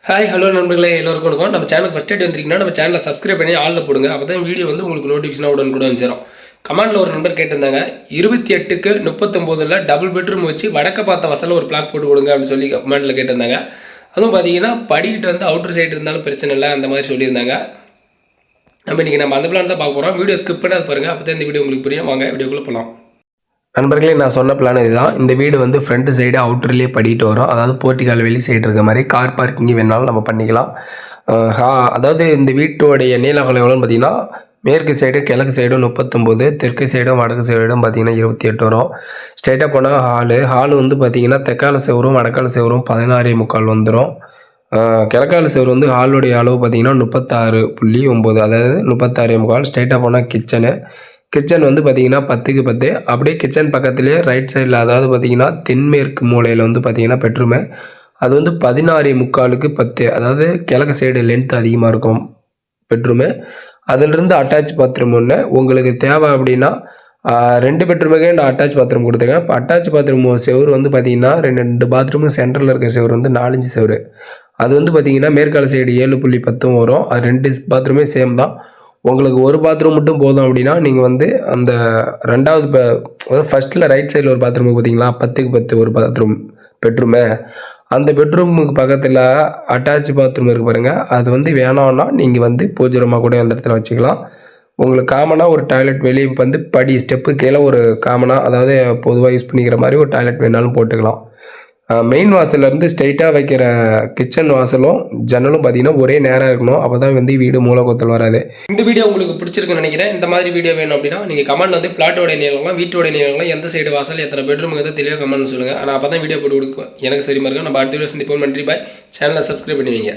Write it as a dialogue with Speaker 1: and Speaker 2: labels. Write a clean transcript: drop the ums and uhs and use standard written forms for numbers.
Speaker 1: Hi hello நண்பர்களே எல்லோருக்கும் வணக்கம். நம்ம சேனல் ஃபஸ்ட் டைம் வந்திருக்கீங்கன்னா நம்ம சேனலை சப்ஸ்கிரைப் பண்ணி ஆளில் போடுங்க. அப்போ தான் வீடியோ வந்து உங்களுக்கு நோட்டிஃபிகேஷனாக உடனே கூட வந்துடும். கமெண்டில் ஒரு நண்பர் கேட்டிருந்தாங்க, 28க்கு 39ல் டபுள் பெட்ரூம் வச்சு வடக்க பார்த்த வசல ஒரு பிளான் போட்டு கொடுங்க அப்படின்னு சொல்லி கமெண்டில் கேட்டிருந்தாங்க. அதுவும் பார்த்தீங்கன்னா படிக்கிட்டு வந்து அவுட்டர் சைடு இருந்தாலும் பிரச்சனை இல்லை அந்த மாதிரி சொல்லியிருந்தாங்க. நம்ம அந்த பிளான் தான் பார்க்க போகிறோம். வீடியோ ஸ்கிப் பண்ணி அது பாருங்கள். அப்போ தான் இந்த வீடியோ உங்களுக்கு புரியும். வாங்க வீடியோக்குள்ளே போகலாம். நண்பர்களே, நான் சொன்ன பிளான் இதுதான். இந்த வீடு வந்து ஃப்ரண்ட் சைடு அவுட்டர்லேயே படிட்டு வரும். அதாவது போர்ட்டிகால் வெளி சைடு இருக்க மாதிரி கார் பார்க்கிங் வேணாலும் நம்ம பண்ணிக்கலாம். அதாவது இந்த வீட்டோடைய நீள அகலம் எவ்வளோன்னு பார்த்தீங்கன்னா, மேற்கு சைடு கிழக்கு சைடும் 39, தெற்கு சைடும் வடக்கு சைடும் பார்த்தீங்கன்னா 28 வரும். ஸ்ட்ரைட்டாக போனால் ஹாலு வந்து பார்த்தீங்கன்னா தெற்கால செவரும் வடக்கால செவரும் 16.75 வந்துடும். கிழக்கால செவரு வந்து ஹாலுடைய அளவு பார்த்தீங்கன்னா 36.9, அதாவது 36.75. ஸ்ட்ரைட்டாக போனால் கிச்சன் வந்து பார்த்தீங்கன்னா 10க்கு 10. அப்படியே கிச்சன் பக்கத்துலேயே ரைட் சைடில், அதாவது பார்த்தீங்கன்னா தென்மேற்கு மூலையில் வந்து பார்த்தீங்கன்னா பெட்ரூமு. அது வந்து 16.75க்கு 10, அதாவது கிழக்கு சைடு லென்த் அதிகமாக இருக்கும் பெட்ரூமு. அதிலிருந்து அட்டாச் பாத்ரூம் ஒன்று உங்களுக்கு தேவை அப்படின்னா 2 பெட்ரூமுக்கே நான் அட்டாச் பாத்ரூம் கொடுத்துருக்கேன். இப்போ அட்டாச் பாத்ரூம் செவரு வந்து பார்த்தீங்கன்னா 2 பாத்ரூமு சென்டரில் இருக்க செவரு வந்து 4 இன்ச்சு செவரு. அது வந்து பார்த்தீங்கன்னா மேற்கால சைடு 7.10 வரும். அது 2 பாத்ரூமே சேம் தான். உங்களுக்கு ஒரு பாத்ரூம் மட்டும் போதும் அப்படின்னா நீங்கள் வந்து அந்த ரெண்டாவது அதாவது ஃபஸ்ட்டில் ரைட் சைடில் ஒரு பாத்ரூம் பார்த்தீங்களா, 10க்கு 10 ஒரு பாத்ரூம் பெட்ரூமு. அந்த பெட்ரூமுக்கு பக்கத்தில் அட்டாச் பாத்ரூம் இருக்குது பாருங்கள். அது வந்து வேணான்னா நீங்கள் வந்து பூஜை ரூமாக கூட அந்த இடத்துல வச்சுக்கலாம். உங்களுக்கு காமனாக ஒரு டாய்லெட் வெளியே வந்து படி ஸ்டெப்பு கீழே ஒரு காமனாக, அதாவது பொதுவாக யூஸ் பண்ணிக்கிற மாதிரி ஒரு டாய்லெட் வேணாலும் போட்டுக்கலாம். மெயின் வாசல்லேருந்து ஸ்ட்ரைட்டாக வைக்கிற கிச்சன் வாசலும் ஜன்னலும் பார்த்தீங்கன்னா ஒரே நேராக இருக்கணும். அப்போ தான் வந்து வீடு மூலக்கொத்தல் வராது. இந்த வீடியோ உங்களுக்கு பிடிச்சிருக்குன்னு நினைக்கிறேன். இந்த மாதிரி வீடியோ வேணும் அப்படின்னா நீங்கள் கமெண்ட் வந்து பிளாட்டோட நீளங்களாம் வீட்டோட நீளங்களாம் எந்த சைடு வாசல் எத்தனை பெட்ரூமுக்கு தெளிவாக கமெண்ட் சொல்லுங்கள். ஆனால் அப்போ தான் வீடியோ போட்டு கொடுக்கும் எனக்கு சரிமா இருக்கும். நம்ம அடுத்த வீடியோ சந்திப்போம். நன்றி பாய். சேனலை சப்ஸ்கிரைப் பண்ணுவீங்க.